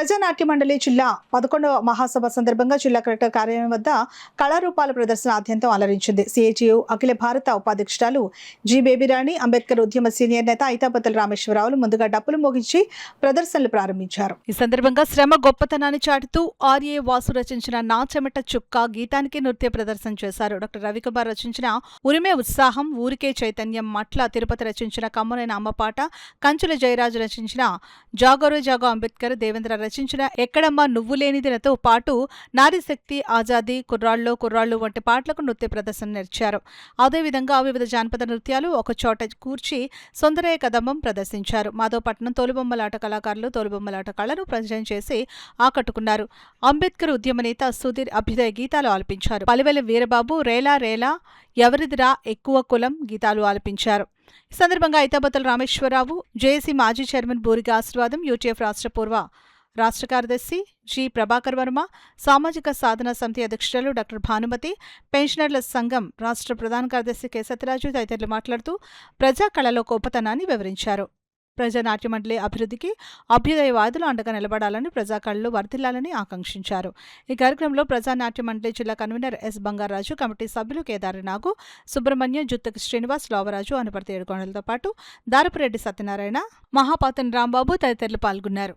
ప్రజానాట్య మండలి జిల్లా 11వ మహాసభ సందర్భంగా జిల్లా కలెక్టర్ కార్యాలయం వద్ద కళారూపాల ప్రదర్శన ఆద్యంతం అలరించింది. సిఐటియు అఖిల భారత ఉపాధ్యక్షురాలు జి బేబీరాణి, అంబేద్కర్ ఉద్యమ సీనియర్ నేత ఐతాపతుల రామేశ్వరరావులు ముందుగా డప్పులు మోగించి ప్రదర్శనలు ప్రారంభించారు. ఈ సందర్భంగా శ్రమ గొప్పతనాన్ని చాటుతూ ఆర్ఏ వాసు రచించిన నా చెమట చుక్క గీతానికి నృత్య ప్రదర్శన చేశారు. డాక్టర్ రవికుమార్ రచించిన ఉరిమే ఉత్సాహం, ఊరికే చైతన్యం, మట్ల తిరుపతి రచించిన కమ్మనైన అమ్మపాట, కంచుల జయరాజు రచించిన జాగోరే జాగో అంబేద్కర్, దేవేంద్ర రచించిన ఎక్కడమ్మా నువ్వు లేనిదినతో పాటు నారీశక్తి, ఆజాదీ, కుర్రాళ్ళు వంటి పాటలకు నృత్య ప్రదర్శన నేర్చారు. అదేవిధంగా వివిధ జానపద నృత్యాలు ఒకచోట కూర్చి సొందరయ్య కదంబం ప్రదర్శించారు. మాధవపట్నం తోలుబొమ్మలాట కళాకారులు తోలుబొమ్మలాట కళను ప్రదర్శన చేసి ఆకట్టుకున్నారు. అంబేద్కర్ ఉద్యమ నేత సుధీర్ అభ్యుదయ గీతాలు ఆలపించారు. పలివెల వీరబాబు రేలా రేలా, ఎవరిదిరా ఎక్కువ కులం గీతాలు ఆలపించారు. ఈ సందర్భంగా ఐతాపతుల రామేశ్వరరావు, జేఏసీ మాజీ చైర్మన్ బూరిగా ఆశీర్వాదం, యూటీఎఫ్ రాష్ట్ర కార్యదర్శి జి ప్రభాకర్ వర్మ, సామాజిక సాధన సమితి అధ్యక్షురాలు డాక్టర్ భానుమతి, పెన్షనర్ల సంఘం రాష్ట్ర ప్రధాన కార్యదర్శి కె సత్యరాజు తదితరులు మాట్లాడుతూ ప్రజా కళలో గొప్పతనాన్ని వివరించారు. ప్రజానాట్య మండలి అభివృద్ధికి అభ్యుదయవాదులు అండగా నిలబడాలని, ప్రజాకళలు వర్ధిల్లాలని ఆకాంక్షించారు. ఈ కార్యక్రమంలో ప్రజానాట్య మండలి జిల్లా కన్వీనర్ ఎస్ బంగారాజు, కమిటీ సభ్యులు కేదారి నాగు, సుబ్రహ్మణ్యం, జుత్తకి శ్రీనివాస్, లోవరాజు, అనుపర్తి ఏడుకొండలతో పాటు దారపురెడ్డి సత్యనారాయణ, మహాపాతన్ రాంబాబు తదితరులు పాల్గొన్నారు.